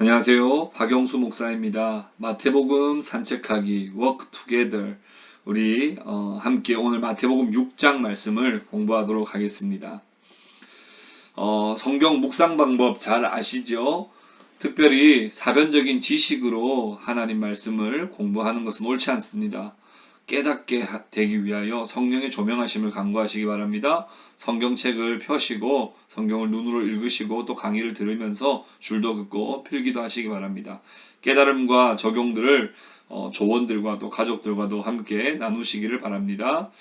안녕하세요. 박영수 목사입니다. 마태복음 산책하기 Walk Together 우리 함께 오늘 마태복음 6장 말씀을 공부하도록 하겠습니다. 성경 묵상 방법 잘 아시죠? 특별히 사변적인 지식으로 하나님 말씀을 공부하는 것은 옳지 않습니다. 깨닫게 되기 위하여 성령의 조명하심을 간구하시기 바랍니다. 성경책을 펴시고 성경을 눈으로 읽으시고 또 강의를 들으면서 줄도 긋고 필기도 하시기 바랍니다. 깨달음과 적용들을 조원들과 또 가족들과도 함께 나누시기를 바랍니다.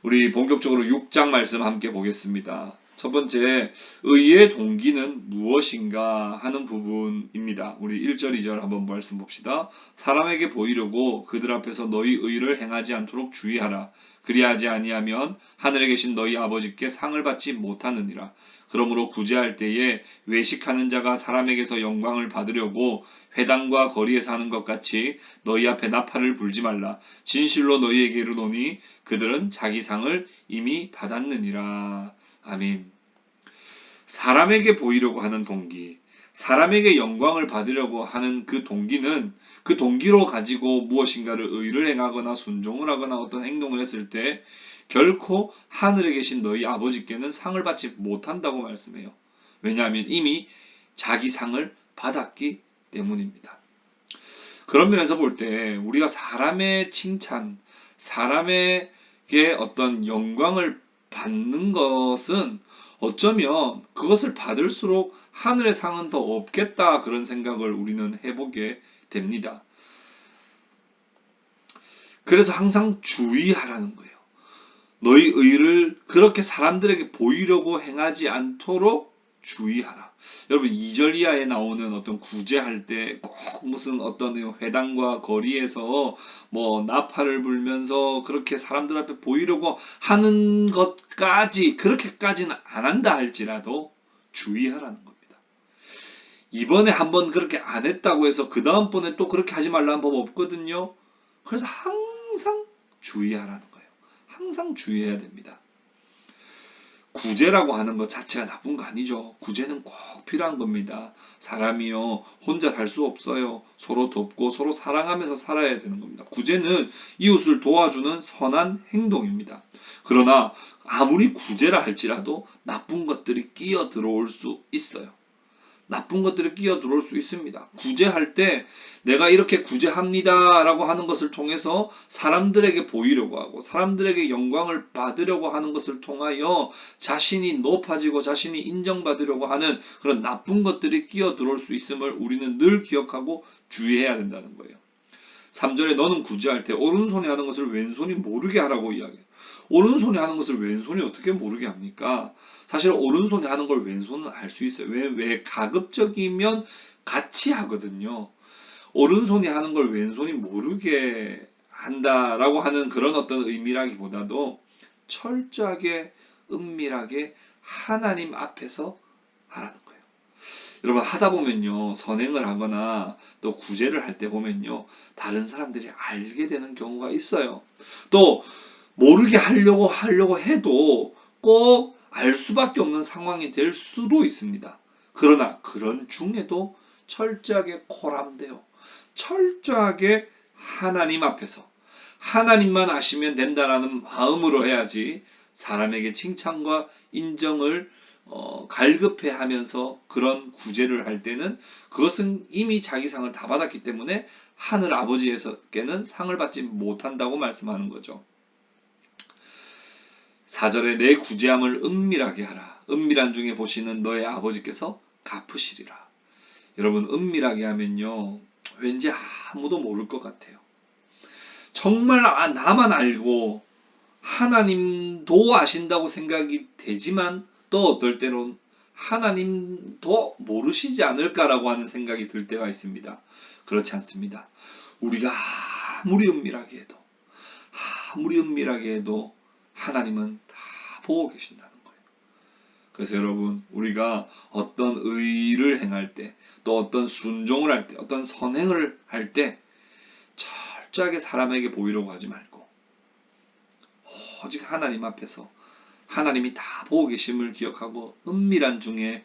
우리 본격적으로 6장 말씀 함께 보겠습니다. 첫 번째, 의의 동기는 무엇인가 하는 부분입니다. 우리 1절, 2절 한번 말씀 봅시다. 사람에게 보이려고 그들 앞에서 너희 의를 행하지 않도록 주의하라. 그리하지 아니하면 하늘에 계신 너희 아버지께 상을 받지 못하느니라. 그러므로 구제할 때에 외식하는 자가 사람에게서 영광을 받으려고 회당과 거리에서 하는 것 같이 너희 앞에 나팔을 불지 말라. 진실로 너희에게 이르노니 그들은 자기 상을 이미 받았느니라. 아멘. 사람에게 보이려고 하는 동기, 사람에게 영광을 받으려고 하는 그 동기는 그 동기로 가지고 무엇인가를 의를 행하거나 순종을 하거나 어떤 행동을 했을 때 결코 하늘에 계신 너희 아버지께는 상을 받지 못한다고 말씀해요. 왜냐하면 이미 자기 상을 받았기 때문입니다. 그런 면에서 볼 때 우리가 사람의 칭찬, 사람에게 어떤 영광을 받는 것은 어쩌면 그것을 받을수록 하늘의 상은 더 없겠다 그런 생각을 우리는 해보게 됩니다. 그래서 항상 주의하라는 거예요. 너희 의를 그렇게 사람들에게 보이려고 행하지 않도록 주의하라. 여러분 2절 이하에 나오는 어떤 구제할 때 꼭 무슨 어떤 회당과 거리에서 뭐 나팔을 불면서 그렇게 사람들 앞에 보이려고 하는 것까지 그렇게까지는 안 한다 할지라도 주의하라는 겁니다. 이번에 한번 그렇게 안 했다고 해서 그 다음번에 또 그렇게 하지 말라는 법 없거든요. 그래서 항상 주의하라는 거예요. 항상 주의해야 됩니다. 구제라고 하는 것 자체가 나쁜 거 아니죠. 구제는 꼭 필요한 겁니다. 사람이요 혼자 살 수 없어요. 서로 돕고 서로 사랑하면서 살아야 되는 겁니다. 구제는 이웃을 도와주는 선한 행동입니다. 그러나 아무리 구제라 할지라도 나쁜 것들이 끼어 들어올 수 있어요. 나쁜 것들이 끼어 들어올 수 있습니다. 구제할 때 내가 이렇게 구제합니다 라고 하는 것을 통해서 사람들에게 보이려고 하고 사람들에게 영광을 받으려고 하는 것을 통하여 자신이 높아지고 자신이 인정받으려고 하는 그런 나쁜 것들이 끼어 들어올 수 있음을 우리는 늘 기억하고 주의해야 된다는 거예요. 3절에 너는 구제할 때 오른손이 하는 것을 왼손이 모르게 하라고 이야기해요. 오른손이 하는 것을 왼손이 어떻게 모르게 합니까? 사실 오른손이 하는 걸 왼손은 알 수 있어요. 왜 가급적이면 같이 하거든요. 오른손이 하는 걸 왼손이 모르게 한다라고 하는 그런 어떤 의미라기보다도 철저하게 은밀하게 하나님 앞에서 하라는 거예요. 여러분 하다 보면요 선행을 하거나 또 구제를 할 때 보면요 다른 사람들이 알게 되는 경우가 있어요. 또 모르게 하려고 해도 꼭 알 수밖에 없는 상황이 될 수도 있습니다. 그러나 그런 중에도 철저하게 코람되어 철저하게 하나님 앞에서 하나님만 아시면 된다라는 마음으로 해야지 사람에게 칭찬과 인정을 갈급해 하면서 그런 구제를 할 때는 그것은 이미 자기 상을 다 받았기 때문에 하늘 아버지에서께는 상을 받지 못한다고 말씀하는 거죠. 4절에 내 구제함을 은밀하게 하라. 은밀한 중에 보시는 너의 아버지께서 갚으시리라. 여러분 은밀하게 하면요 왠지 아무도 모를 것 같아요. 정말 나만 알고 하나님도 아신다고 생각이 되지만 또 어떨 때는 하나님도 모르시지 않을까라고 하는 생각이 들 때가 있습니다. 그렇지 않습니다. 우리가 아무리 은밀하게 해도 하나님은 다 보고 계신다는 거예요. 그래서 여러분 우리가 어떤 의를 행할 때 또 어떤 순종을 할 때 어떤 선행을 할 때 철저하게 사람에게 보이려고 하지 말고 오직 하나님 앞에서 하나님이 다 보고 계심을 기억하고 은밀한 중에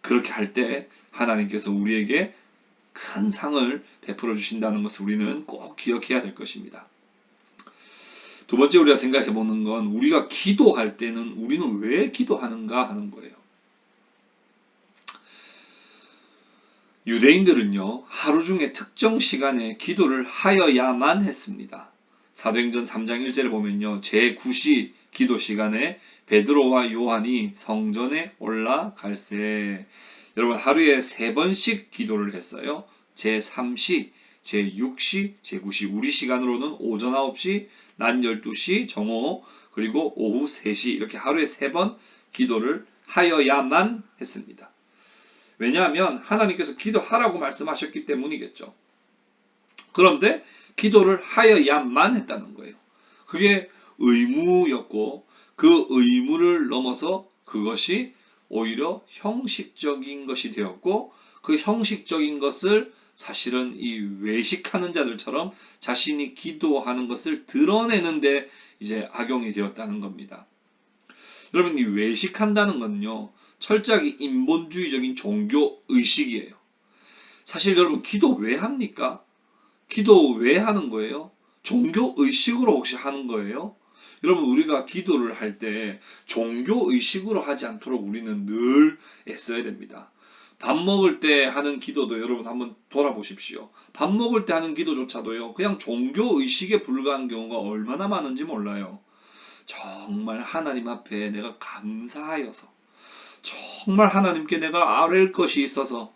그렇게 할 때 하나님께서 우리에게 큰 상을 베풀어 주신다는 것을 우리는 꼭 기억해야 될 것입니다. 두 번째 우리가 생각해 보는 건 우리가 기도할 때는 우리는 왜 기도하는가 하는 거예요. 유대인들은요, 하루 중에 특정 시간에 기도를 하여야만 했습니다. 사도행전 3장 1절에 보면요, 제9시 기도 시간에 베드로와 요한이 성전에 올라갈새. 여러분, 하루에 3번씩 기도를 했어요. 제3시, 제6시, 제9시. 우리 시간으로는 오전 9시, 낮 12시, 정오, 그리고 오후 3시. 이렇게 하루에 3번 기도를 하여야만 했습니다. 왜냐하면 하나님께서 기도하라고 말씀하셨기 때문이겠죠. 그런데 기도를 하여야만 했다는 거예요. 그게 의무였고 그 의무를 넘어서 그것이 오히려 형식적인 것이 되었고 그 형식적인 것을 사실은 이 외식하는 자들처럼 자신이 기도하는 것을 드러내는데 이제 악용이 되었다는 겁니다. 여러분, 이 외식한다는 건요, 철저하게 인본주의적인 종교 의식이에요. 사실 여러분, 기도 왜 합니까? 기도 왜 하는 거예요? 종교 의식으로 혹시 하는 거예요? 여러분, 우리가 기도를 할 때 종교 의식으로 하지 않도록 우리는 늘 애써야 됩니다. 밥 먹을 때 하는 기도도 여러분 한번 돌아보십시오. 밥 먹을 때 하는 기도조차도요, 그냥 종교 의식에 불과한 경우가 얼마나 많은지 몰라요. 정말 하나님 앞에 내가 감사하여서, 정말 하나님께 내가 아뢰을 것이 있어서,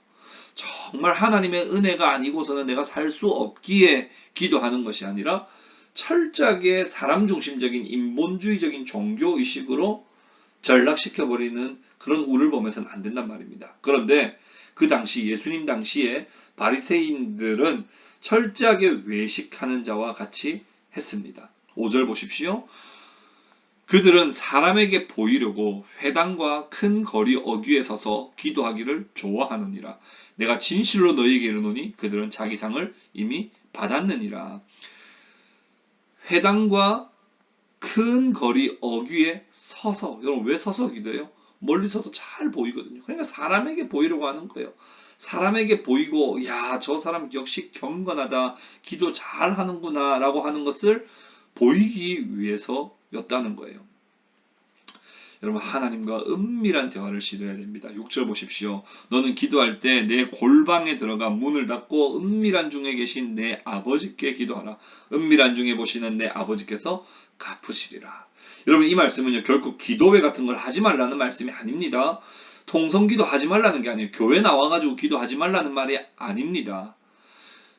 정말 하나님의 은혜가 아니고서는 내가 살 수 없기에 기도하는 것이 아니라 철저하게 사람 중심적인 인본주의적인 종교 의식으로 전락시켜버리는 그런 우를 보면서는 안 된단 말입니다. 그런데 그 당시 예수님 당시에 바리새인들은 철저하게 외식하는 자와 같이 했습니다. 5절 보십시오. 그들은 사람에게 보이려고 회당과 큰 거리 어귀에 서서 기도하기를 좋아하느니라. 내가 진실로 너희에게 이르노니 그들은 자기 상을 이미 받았느니라. 회당과 큰 거리 어귀에 서서, 여러분 왜 서서 기도해요? 멀리서도 잘 보이거든요. 그러니까 사람에게 보이려고 하는 거예요. 사람에게 보이고, 야, 저 사람 역시 경건하다, 기도 잘 하는구나 라고 하는 것을 보이기 위해서였다는 거예요. 여러분, 하나님과 은밀한 대화를 시도해야 됩니다. 6절 보십시오. 너는 기도할 때 내 골방에 들어가 문을 닫고 은밀한 중에 계신 내 아버지께 기도하라. 은밀한 중에 보시는 내 아버지께서 갚으시리라. 여러분, 이 말씀은요, 결국 기도회 같은 걸 하지 말라는 말씀이 아닙니다. 통성기도 하지 말라는 게 아니에요. 교회 나와가지고 기도하지 말라는 말이 아닙니다.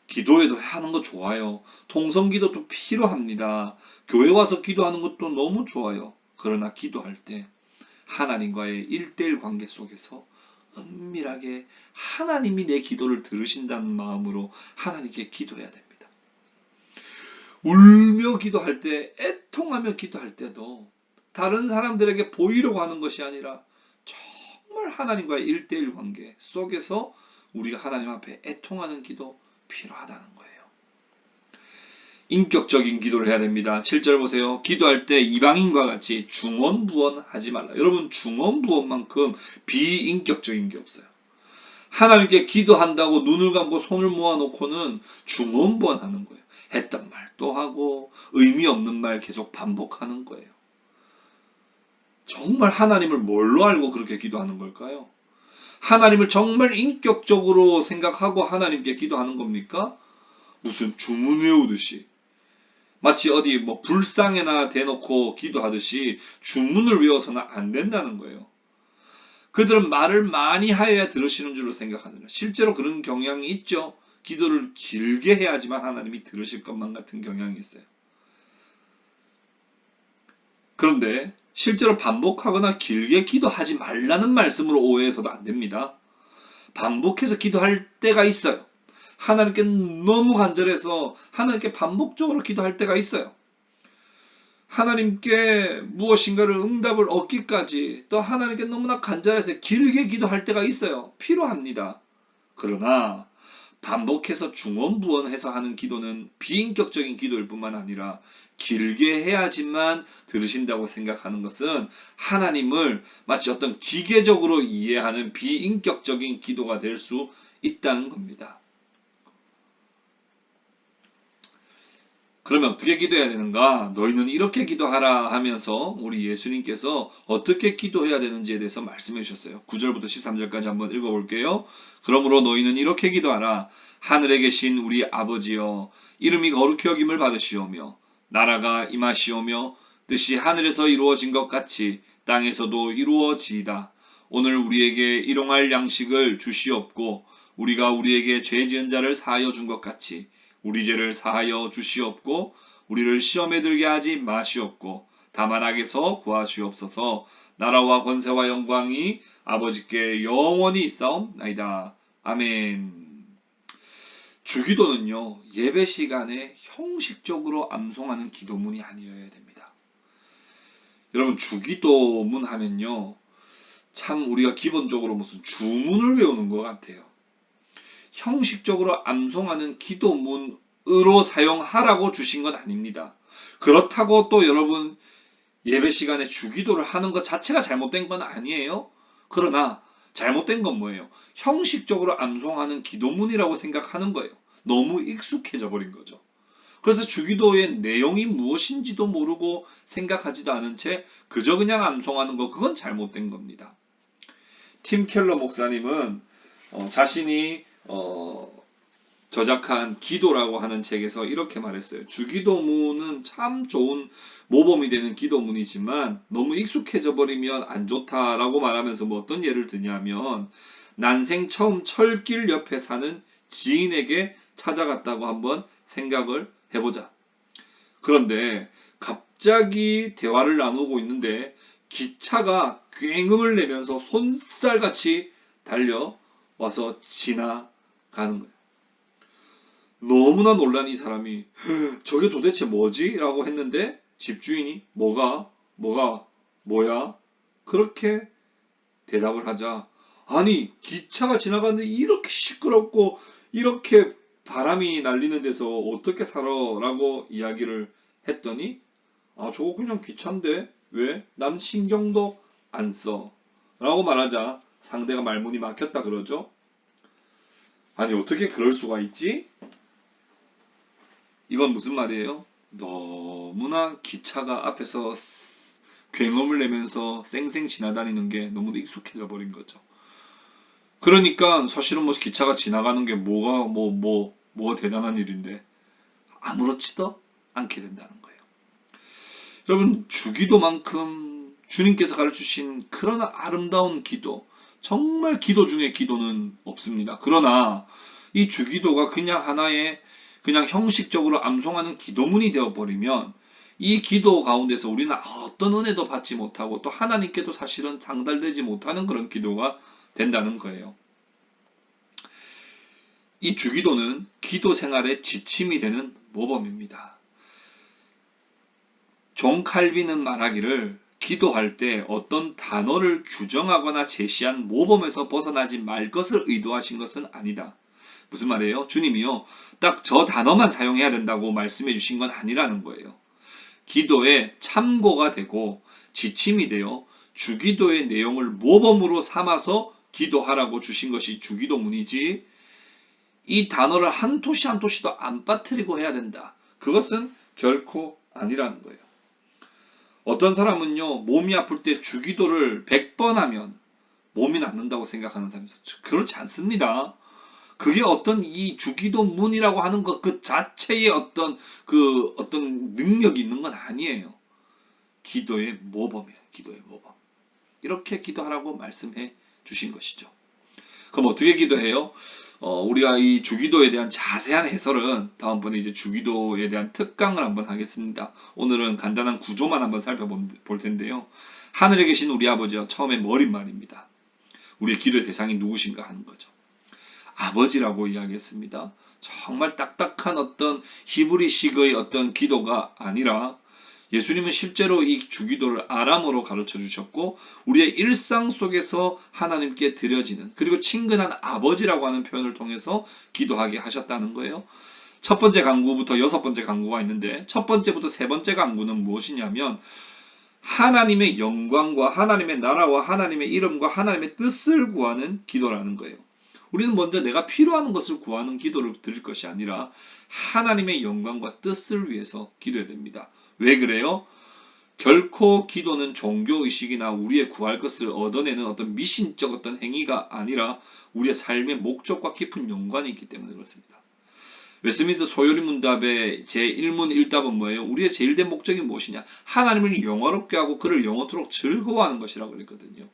기도회도 하는 거 좋아요. 통성기도도 필요합니다. 교회 와서 기도하는 것도 너무 좋아요. 그러나 기도할 때 하나님과의 1대1 관계 속에서 은밀하게 하나님이 내 기도를 들으신다는 마음으로 하나님께 기도해야 됩니다. 울며 기도할 때, 애통하며 기도할 때도 다른 사람들에게 보이려고 하는 것이 아니라 정말 하나님과의 1대1 관계 속에서 우리가 하나님 앞에 애통하는 기도 필요하다는 거예요. 인격적인 기도를 해야 됩니다. 7절 보세요. 기도할 때 이방인과 같이 중언부언하지 말라. 여러분, 중언부언만큼 비인격적인 게 없어요. 하나님께 기도한다고 눈을 감고 손을 모아놓고는 중언부언하는 거예요. 했던 말 또 하고 의미 없는 말 계속 반복하는 거예요. 정말 하나님을 뭘로 알고 그렇게 기도하는 걸까요? 하나님을 정말 인격적으로 생각하고 하나님께 기도하는 겁니까? 무슨 주문 외우듯이, 마치 어디 뭐 불상에나 대놓고 기도하듯이 주문을 외워서는 안 된다는 거예요. 그들은 말을 많이 하여야 들으시는 줄로 생각하느라 실제로 그런 경향이 있죠. 기도를 길게 해야지만 하나님이 들으실 것만 같은 경향이 있어요. 그런데 실제로 반복하거나 길게 기도하지 말라는 말씀으로 오해해서도 안 됩니다. 반복해서 기도할 때가 있어요. 하나님께 너무 간절해서 하나님께 반복적으로 기도할 때가 있어요. 하나님께 무엇인가를 응답을 얻기까지 또 하나님께 너무나 간절해서 길게 기도할 때가 있어요. 필요합니다. 그러나 반복해서 중원부원해서 하는 기도는 비인격적인 기도일 뿐만 아니라 길게 해야지만 들으신다고 생각하는 것은 하나님을 마치 어떤 기계적으로 이해하는 비인격적인 기도가 될 수 있다는 겁니다. 그러면 어떻게 기도해야 되는가? 너희는 이렇게 기도하라 하면서 우리 예수님께서 어떻게 기도해야 되는지에 대해서 말씀해 주셨어요. 9절부터 13절까지 한번 읽어볼게요. 그러므로 너희는 이렇게 기도하라. 하늘에 계신 우리 아버지여, 이름이 거룩히 여김을 받으시오며 나라가 임하시오며 뜻이 하늘에서 이루어진 것 같이 땅에서도 이루어지이다. 오늘 우리에게 일용할 양식을 주시옵고 우리가 우리에게 죄 지은 자를 사하여 준 것 같이 우리 죄를 사하여 주시옵고 우리를 시험에 들게 하지 마시옵고 다만 악에서 구하시옵소서. 나라와 권세와 영광이 아버지께 영원히 있사옵나이다. 아멘. 주기도는요, 예배 시간에 형식적으로 암송하는 기도문이 아니어야 됩니다. 여러분, 주기도문 하면요, 참 우리가 기본적으로 무슨 주문을 외우는 것 같아요. 형식적으로 암송하는 기도문으로 사용하라고 주신 건 아닙니다. 그렇다고 또 여러분 예배 시간에 주기도를 하는 것 자체가 잘못된 건 아니에요. 그러나 잘못된 건 뭐예요? 형식적으로 암송하는 기도문이라고 생각하는 거예요. 너무 익숙해져 버린 거죠. 그래서 주기도의 내용이 무엇인지도 모르고 생각하지도 않은 채 그저 그냥 암송하는 거, 그건 잘못된 겁니다. 팀 켈러 목사님은 자신이 저작한 기도라고 하는 책에서 이렇게 말했어요. 주기도문은 참 좋은 모범이 되는 기도문이지만 너무 익숙해져 버리면 안 좋다라고 말하면서 뭐 어떤 예를 드냐면, 난생 처음 철길 옆에 사는 지인에게 찾아갔다고 한번 생각을 해보자. 그런데 갑자기 대화를 나누고 있는데 기차가 굉음을 내면서 손살같이 달려와서 지나가는 거예요. 너무나 놀란 이 사람이 저게 도대체 뭐지? 라고 했는데 집주인이 뭐야? 그렇게 대답을 하자, 아니 기차가 지나가는데 이렇게 시끄럽고 이렇게 바람이 날리는 데서 어떻게 살아? 라고 이야기를 했더니, 아 저거 그냥 기차인데 왜? 난 신경도 안 써. 라고 말하자 상대가 말문이 막혔다 그러죠. 아니 어떻게 그럴 수가 있지? 이건 무슨 말이에요? 너무나 기차가 앞에서 굉음을 내면서 쌩쌩 지나다니는 게 너무 익숙해져 버린 거죠. 그러니까 사실은 뭐 기차가 지나가는 게 뭐가 대단한 일인데 아무렇지도 않게 된다는 거예요. 여러분, 주기도만큼 주님께서 가르치신 그런 아름다운 기도, 정말 기도 중에 기도는 없습니다. 그러나 이 주기도가 그냥 하나의 그냥 형식적으로 암송하는 기도문이 되어버리면 이 기도 가운데서 우리는 어떤 은혜도 받지 못하고 또 하나님께도 사실은 상달되지 못하는 그런 기도가 된다는 거예요. 이 주기도는 기도 생활의 지침이 되는 모범입니다. 존 칼빈은 말하기를, 기도할 때 어떤 단어를 규정하거나 제시한 모범에서 벗어나지 말 것을 의도하신 것은 아니다. 무슨 말이에요? 주님이요, 딱 저 단어만 사용해야 된다고 말씀해 주신 건 아니라는 거예요. 기도의 참고가 되고 지침이 되어 주기도의 내용을 모범으로 삼아서 기도하라고 주신 것이 주기도문이지, 이 단어를 한 토시 한 토시도 안 빠뜨리고 해야 된다. 그것은 결코 아니라는 거예요. 어떤 사람은요, 몸이 아플 때 주기도를 100번 하면 몸이 낫는다고 생각하는 사람이 있어요. 그렇지 않습니다. 그게 어떤 이 주기도문이라고 하는 것 그 자체의 어떤 능력이 있는 건 아니에요. 기도의 모범이에요. 기도의 모범. 이렇게 기도하라고 말씀해 주신 것이죠. 그럼 어떻게 기도해요? 우리가 이 주기도에 대한 자세한 해설은 다음번에 이제 주기도에 대한 특강을 한번 하겠습니다. 오늘은 간단한 구조만 한번 살펴볼 텐데요. 하늘에 계신 우리 아버지요, 처음에 머릿말입니다. 우리의 기도의 대상이 누구신가 하는 거죠. 아버지라고 이야기했습니다. 정말 딱딱한 어떤 히브리식의 어떤 기도가 아니라 예수님은 실제로 이 주기도를 아람어로 가르쳐 주셨고 우리의 일상 속에서 하나님께 드려지는 그리고 친근한 아버지라고 하는 표현을 통해서 기도하게 하셨다는 거예요. 첫 번째 간구부터 여섯 번째 간구가 있는데 첫 번째부터 세 번째 간구는 무엇이냐면 하나님의 영광과 하나님의 나라와 하나님의 이름과 하나님의 뜻을 구하는 기도라는 거예요. 우리는 먼저 내가 필요한 것을 구하는 기도를 드릴 것이 아니라 하나님의 영광과 뜻을 위해서 기도해야 됩니다. 왜 그래요? 결코 기도는 종교의식이나 우리의 구할 것을 얻어내는 어떤 미신적 어떤 행위가 아니라 우리의 삶의 목적과 깊은 연관이 있기 때문에 그렇습니다. 웨스민스터 소요리 문답의 제1문 1답은 뭐예요? 우리의 제일 된 목적이 무엇이냐? 하나님을 영화롭게 하고 그를 영원토록 즐거워하는 것이라고 그랬거든요.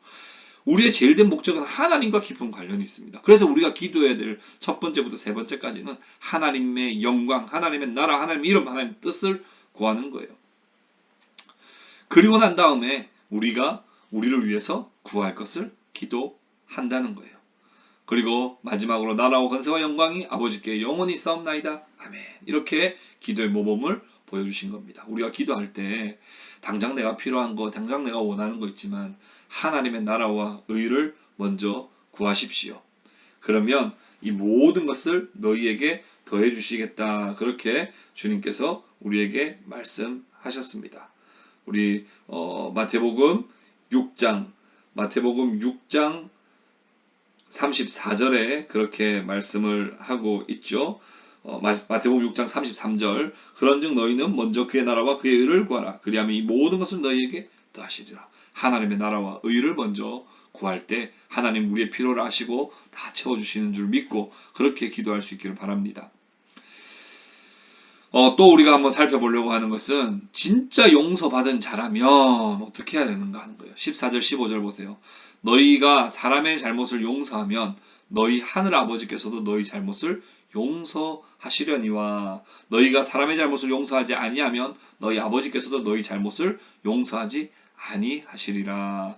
우리의 제일 된 목적은 하나님과 깊은 관련이 있습니다. 그래서 우리가 기도해야 될 첫 번째부터 세 번째까지는 하나님의 영광, 하나님의 나라, 하나님의 이름, 하나님의 뜻을 구하는 거예요. 그리고 난 다음에 우리가 우리를 위해서 구할 것을 기도한다는 거예요. 그리고 마지막으로 나라와 권세와 영광이 아버지께 영원히 있사옵나이다. 아멘. 이렇게 기도의 모범을 보여주신 겁니다. 우리가 기도할 때 당장 내가 필요한 거, 당장 내가 원하는 거 있지만 하나님의 나라와 의를 먼저 구하십시오. 그러면 이 모든 것을 너희에게 더해 주시겠다. 그렇게 주님께서 우리에게 말씀하셨습니다. 우리 마태복음 6장 34절에 그렇게 말씀을 하고 있죠. 마태복음 6장 33절 그런즉 너희는 먼저 그의 나라와 그의 의를 구하라. 그리하면 이 모든 것을 너희에게 더하시리라. 하나님의 나라와 의를 먼저 구할 때 하나님 우리의 필요를 아시고 다 채워주시는 줄 믿고 그렇게 기도할 수 있기를 바랍니다. 또 우리가 한번 살펴보려고 하는 것은 진짜 용서받은 자라면 어떻게 해야 되는가 하는 거예요. 14절 15절 보세요. 너희가 사람의 잘못을 용서하면 너희 하늘 아버지께서도 너희 잘못을 용서하시려니와 너희가 사람의 잘못을 용서하지 아니하면 너희 아버지께서도 너희 잘못을 용서하지 아니하시리라.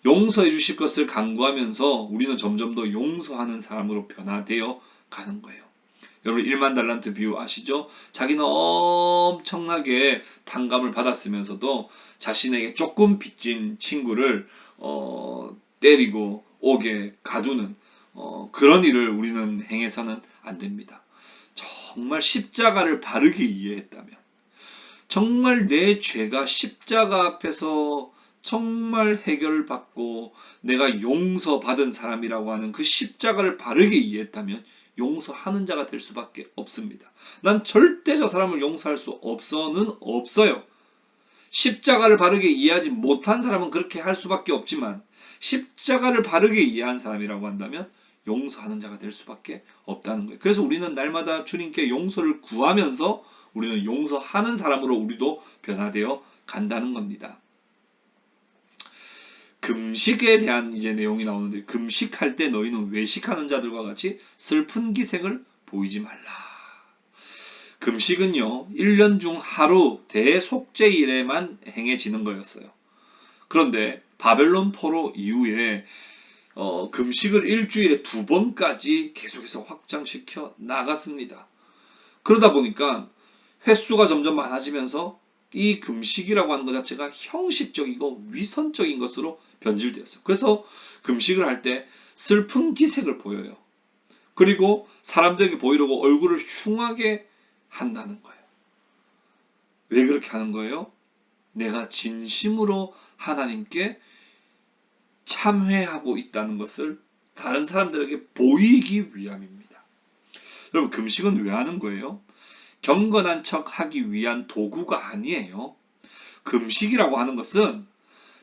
용서해 주실 것을 간구하면서 우리는 점점 더 용서하는 사람으로 변화되어 가는 거예요. 여러분 1만 달란트 비유 아시죠? 자기는 엄청나게 탕감을 받았으면서도 자신에게 조금 빚진 친구를 때리고 옥에 가두는 그런 일을 우리는 행해서는 안 됩니다. 정말 십자가를 바르게 이해했다면 정말 내 죄가 십자가 앞에서 정말 해결받고 내가 용서받은 사람이라고 하는 그 십자가를 바르게 이해했다면 용서하는 자가 될 수밖에 없습니다. 난 절대 저 사람을 용서할 수 없어는 없어요. 십자가를 바르게 이해하지 못한 사람은 그렇게 할 수밖에 없지만 십자가를 바르게 이해한 사람이라고 한다면 용서하는 자가 될 수밖에 없다는 거예요. 그래서 우리는 날마다 주님께 용서를 구하면서 우리는 용서하는 사람으로 우리도 변화되어 간다는 겁니다. 금식에 대한 이제 내용이 나오는데 금식할 때 너희는 외식하는 자들과 같이 슬픈 기색을 보이지 말라. 금식은요 1년 중 하루 대속죄일에만 행해지는 거였어요. 그런데 바벨론 포로 이후에 금식을 일주일에 2번까지 계속해서 확장시켜 나갔습니다. 그러다 보니까 횟수가 점점 많아지면서 이 금식이라고 하는 것 자체가 형식적이고 위선적인 것으로 변질되었어요. 그래서 금식을 할 때 슬픈 기색을 보여요. 그리고 사람들에게 보이려고 얼굴을 흉하게 한다는 거예요. 왜 그렇게 하는 거예요? 내가 진심으로 하나님께 참회하고 있다는 것을 다른 사람들에게 보이기 위함입니다. 여러분 금식은 왜 하는 거예요? 경건한 척 하기 위한 도구가 아니에요. 금식이라고 하는 것은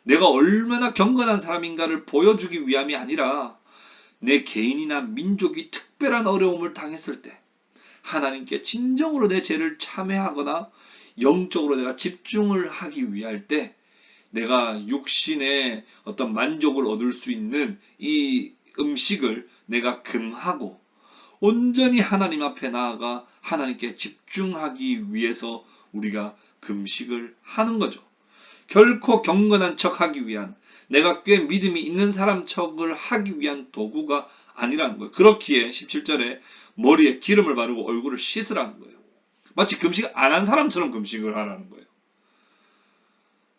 내가 얼마나 경건한 사람인가를 보여주기 위함이 아니라 내 개인이나 민족이 특별한 어려움을 당했을 때 하나님께 진정으로 내 죄를 참회하거나 영적으로 내가 집중을 하기 위할 때 내가 육신의 어떤 만족을 얻을 수 있는 이 음식을 내가 금하고 온전히 하나님 앞에 나아가 하나님께 집중하기 위해서 우리가 금식을 하는 거죠. 결코 경건한 척 하기 위한 내가 꽤 믿음이 있는 사람 척을 하기 위한 도구가 아니라는 거예요. 그렇기에 17절에 머리에 기름을 바르고 얼굴을 씻으라는 거예요. 마치 금식 안 한 사람처럼 금식을 하라는 거예요.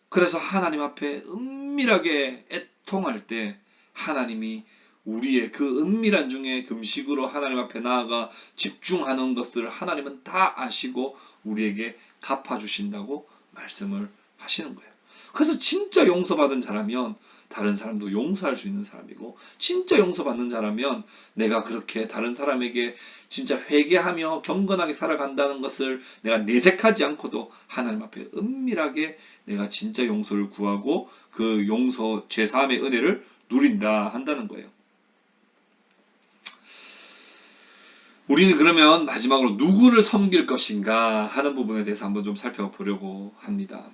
그래서 하나님 앞에 은밀하게 애통할 때 하나님이 우리의 그 은밀한 중에 금식으로 하나님 앞에 나아가 집중하는 것을 하나님은 다 아시고 우리에게 갚아주신다고 말씀을 하시는 거예요. 그래서 진짜 용서받은 자라면 다른 사람도 용서할 수 있는 사람이고, 진짜 용서받는 자라면 내가 그렇게 다른 사람에게 진짜 회개하며 경건하게 살아간다는 것을 내가 내색하지 않고도 하나님 앞에 은밀하게 내가 진짜 용서를 구하고 그 용서 죄사함의 은혜를 누린다 한다는 거예요. 우리는 그러면 마지막으로 누구를 섬길 것인가 하는 부분에 대해서 한번 좀 살펴보려고 합니다.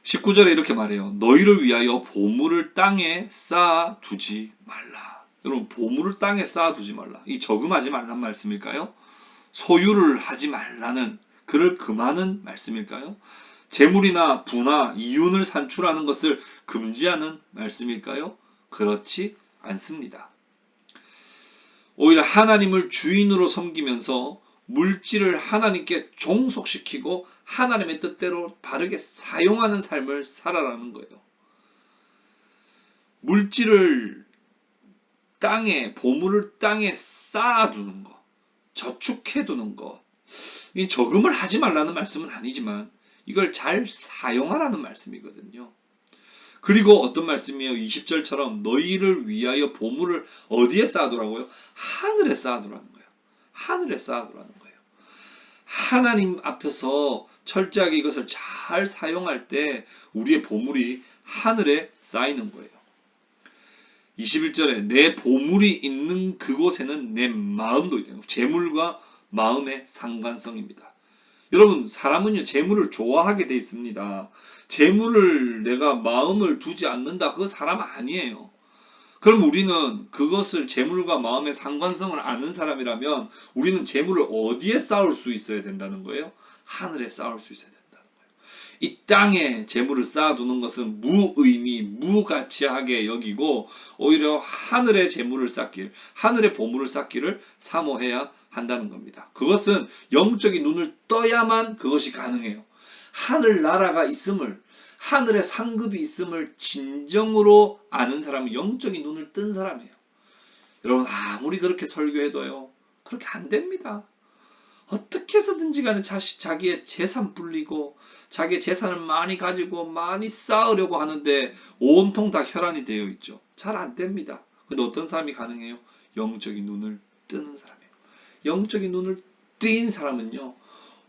19절에 이렇게 말해요. 너희를 위하여 보물을 땅에 쌓아 두지 말라. 여러분, 보물을 땅에 쌓아 두지 말라. 이 저금하지 말란 말씀일까요? 소유를 하지 말라는, 그를 금하는 말씀일까요? 재물이나 부나 이윤을 산출하는 것을 금지하는 말씀일까요? 그렇지 않습니다. 오히려 하나님을 주인으로 섬기면서 물질을 하나님께 종속시키고 하나님의 뜻대로 바르게 사용하는 삶을 살아라는 거예요. 물질을 땅에, 보물을 땅에 쌓아두는 것, 저축해두는 것, 이 저금을 하지 말라는 말씀은 아니지만 이걸 잘 사용하라는 말씀이거든요. 그리고 어떤 말씀이에요? 20절처럼 너희를 위하여 보물을 어디에 쌓아두라고요? 하늘에 쌓아두라는 거예요. 하늘에 쌓아두라는 거예요. 하나님 앞에서 철저하게 이것을 잘 사용할 때 우리의 보물이 하늘에 쌓이는 거예요. 21절에 내 보물이 있는 그곳에는 내 마음도 있다. 재물과 마음의 상관성입니다. 여러분, 사람은요, 재물을 좋아하게 돼 있습니다. 재물을 내가 마음을 두지 않는다, 그거 사람 아니에요. 그럼 우리는 그것을 재물과 마음의 상관성을 아는 사람이라면 우리는 재물을 어디에 쌓을 수 있어야 된다는 거예요? 하늘에 쌓을 수 있어야 된다는 거예요. 이 땅에 재물을 쌓아두는 것은 무의미, 무가치하게 여기고 오히려 하늘에 재물을 쌓길, 하늘에 보물을 쌓기를 사모해야 한다는 겁니다. 그것은 영적인 눈을 떠야만 그것이 가능해요. 하늘나라가 있음을, 하늘의 상급이 있음을 진정으로 아는 사람은 영적인 눈을 뜬 사람이에요. 여러분, 아무리 그렇게 설교해도요, 그렇게 안 됩니다. 어떻게 해서든지 간에 자기의 재산 불리고 자기의 재산을 많이 가지고 많이 쌓으려고 하는데 온통 다 혈안이 되어 있죠. 잘 안 됩니다. 근데 어떤 사람이 가능해요? 영적인 눈을 뜨는 사람이에요. 영적인 눈을 띈 사람은요,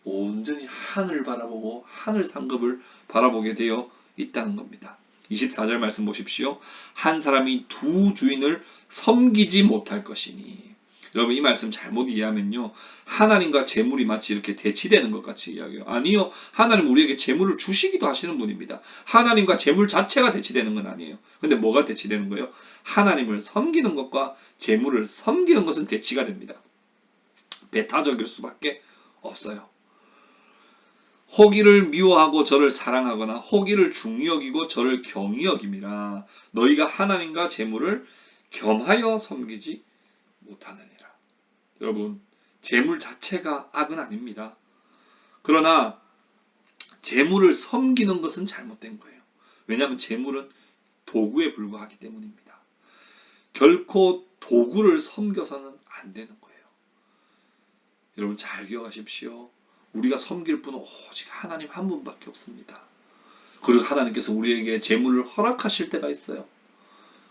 온전히 하늘을 바라보고 하늘 상급을 바라보게 되어 있다는 겁니다. 24절 말씀 보십시오. 한 사람이 두 주인을 섬기지 못할 것이니. 여러분, 이 말씀 잘못 이해하면요, 하나님과 재물이 마치 이렇게 대치되는 것 같이 이야기해요. 아니요, 하나님 우리에게 재물을 주시기도 하시는 분입니다. 하나님과 재물 자체가 대치되는 건 아니에요. 근데 뭐가 대치되는 거예요? 하나님을 섬기는 것과 재물을 섬기는 것은 대치가 됩니다. 배타적일 수밖에 없어요. 호기를 미워하고 저를 사랑하거나 호기를 중히 여기고 저를 경히 여김이라. 너희가 하나님과 재물을 겸하여 섬기지 못하느니라. 여러분, 재물 자체가 악은 아닙니다. 그러나 재물을 섬기는 것은 잘못된 거예요. 왜냐하면 재물은 도구에 불과하기 때문입니다. 결코 도구를 섬겨서는 안 되는 거예요. 여러분, 잘 기억하십시오. 우리가 섬길 분은 오직 하나님 한 분밖에 없습니다. 그리고 하나님께서 우리에게 재물을 허락하실 때가 있어요.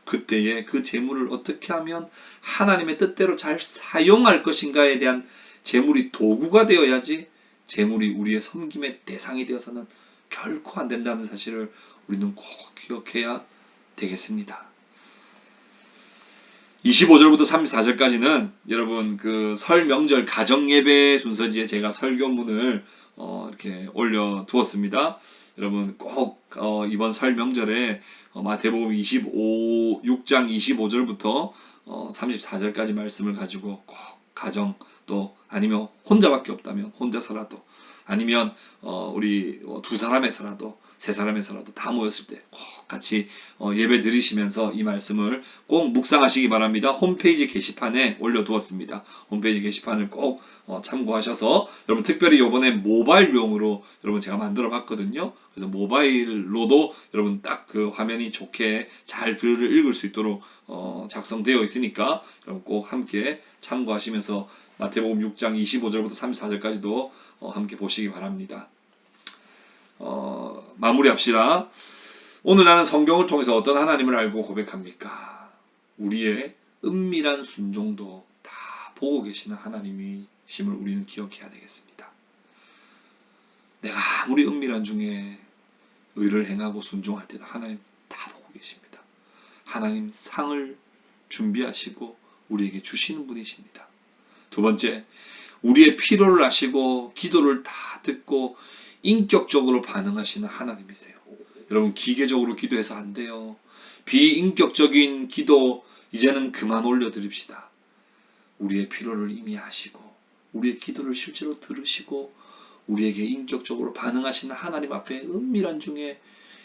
그때에 그 재물을 어떻게 하면 하나님의 뜻대로 잘 사용할 것인가에 대한 재물이 도구가 되어야지 재물이 우리의 섬김의 대상이 되어서는 결코 안 된다는 사실을 우리는 꼭 기억해야 되겠습니다. 25절부터 34절까지는 여러분 그 설 명절 가정 예배 순서지에 제가 설교문을 이렇게 올려 두었습니다. 여러분 꼭 이번 설 명절에 마태복음 6장 25절부터 34절까지 말씀을 가지고 꼭 가정, 또 아니면 혼자밖에 없다면 혼자서라도, 아니면 우리 두 사람에서라도 세 사람에서라도 다 모였을 때 꼭 같이 예배 드리시면서 이 말씀을 꼭 묵상하시기 바랍니다. 홈페이지 게시판에 올려두었습니다. 홈페이지 게시판을 꼭 참고하셔서 여러분 특별히 이번에 모바일용으로 여러분 제가 만들어 봤거든요. 그래서 모바일로도 여러분 딱 그 화면이 좋게 잘 글을 읽을 수 있도록 작성되어 있으니까 여러분 꼭 함께 참고하시면서 마태복음 6장 25절부터 34절까지도 함께 보시기 바랍니다. 마무리합시다. 오늘 나는 성경을 통해서 어떤 하나님을 알고 고백합니까? 우리의 은밀한 순종도 다 보고 계시는 하나님이심을 우리는 기억해야 되겠습니다. 내가 아무리 은밀한 중에 의를 행하고 순종할 때도 하나님 다 보고 계십니다. 하나님 상을 준비하시고 우리에게 주시는 분이십니다. 두 번째, 우리의 필요를 아시고 기도를 다 듣고 인격적으로 반응하시는 하나님이세요. 여러분 기계적으로 기도해서 안 돼요. 비인격적인 기도 이제는 그만 올려드립시다. 우리의 필요를 이미 아시고 우리의 기도를 실제로 들으시고 우리에게 인격적으로 반응하시는 하나님 앞에 은밀한 중에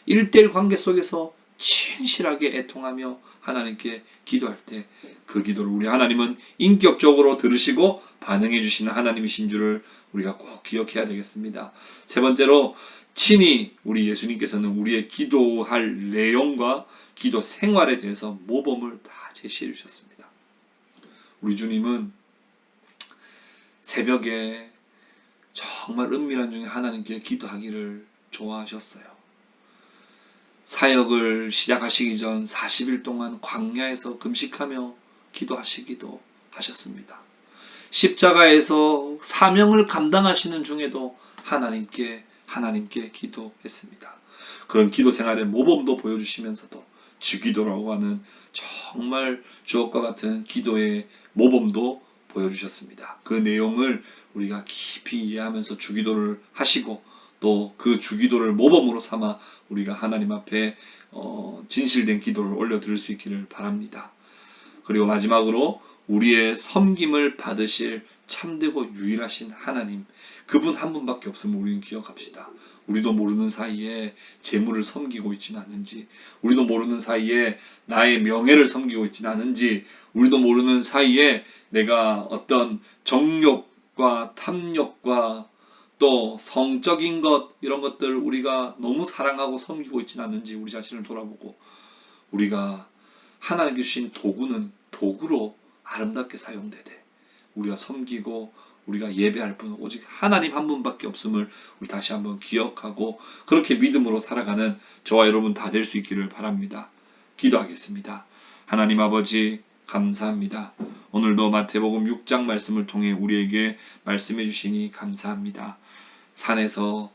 1:1 관계 속에서 진실하게 애통하며 하나님께 기도할 때 그 기도를 우리 하나님은 인격적으로 들으시고 반응해 주시는 하나님이신 줄을 우리가 꼭 기억해야 되겠습니다. 세 번째로 친히 우리 예수님께서는 우리의 기도할 내용과 기도 생활에 대해서 모범을 다 제시해 주셨습니다. 우리 주님은 새벽에 정말 은밀한 중에 하나님께 기도하기를 좋아하셨어요. 사역을 시작하시기 전 40일 동안 광야에서 금식하며 기도하시기도 하셨습니다. 십자가에서 사명을 감당하시는 중에도 하나님께 기도했습니다. 그런 기도 생활의 모범도 보여주시면서도 주기도라고 하는 정말 주옥과 같은 기도의 모범도 보여주셨습니다. 그 내용을 우리가 깊이 이해하면서 주기도를 하시고 또 그 주기도를 모범으로 삼아 우리가 하나님 앞에 진실된 기도를 올려드릴 수 있기를 바랍니다. 그리고 마지막으로 우리의 섬김을 받으실 참되고 유일하신 하나님, 그분 한 분밖에 없음을 우리는 기억합시다. 우리도 모르는 사이에 재물을 섬기고 있지는 않은지, 우리도 모르는 사이에 나의 명예를 섬기고 있지는 않은지, 우리도 모르는 사이에 내가 어떤 정욕과 탐욕과 또 성적인 것, 이런 것들 우리가 너무 사랑하고 섬기고 있지는 않는지 우리 자신을 돌아보고, 우리가 하나님께 주신 도구는 도구로 아름답게 사용되되 우리가 섬기고 우리가 예배할 분은 오직 하나님 한 분밖에 없음을 우리 다시 한번 기억하고 그렇게 믿음으로 살아가는 저와 여러분 다 될 수 있기를 바랍니다. 기도하겠습니다. 하나님 아버지 감사합니다. 오늘도 마태복음 6장 말씀을 통해 우리에게 말씀해 주시니 감사합니다. 산에서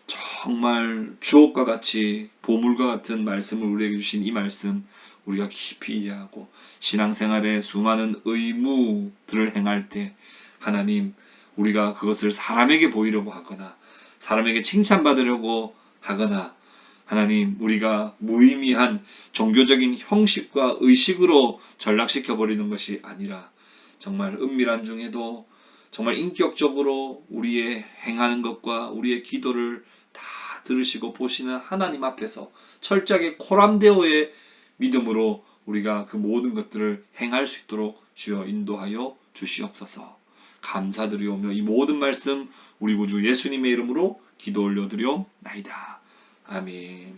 정말 주옥과 같이 보물과 같은 말씀을 우리에게 주신 이 말씀 우리가 깊이 이해하고 신앙생활에 수많은 의무들을 행할 때 하나님 우리가 그것을 사람에게 보이려고 하거나 사람에게 칭찬받으려고 하거나 하나님 우리가 무의미한 종교적인 형식과 의식으로 전락시켜버리는 것이 아니라 정말 은밀한 중에도 정말 인격적으로 우리의 행하는 것과 우리의 기도를 다 들으시고 보시는 하나님 앞에서 철저하게 코람데오의 믿음으로 우리가 그 모든 것들을 행할 수 있도록 주여 인도하여 주시옵소서. 감사드리오며 이 모든 말씀 우리 구주 예수님의 이름으로 기도 올려드리옵나이다. 아멘.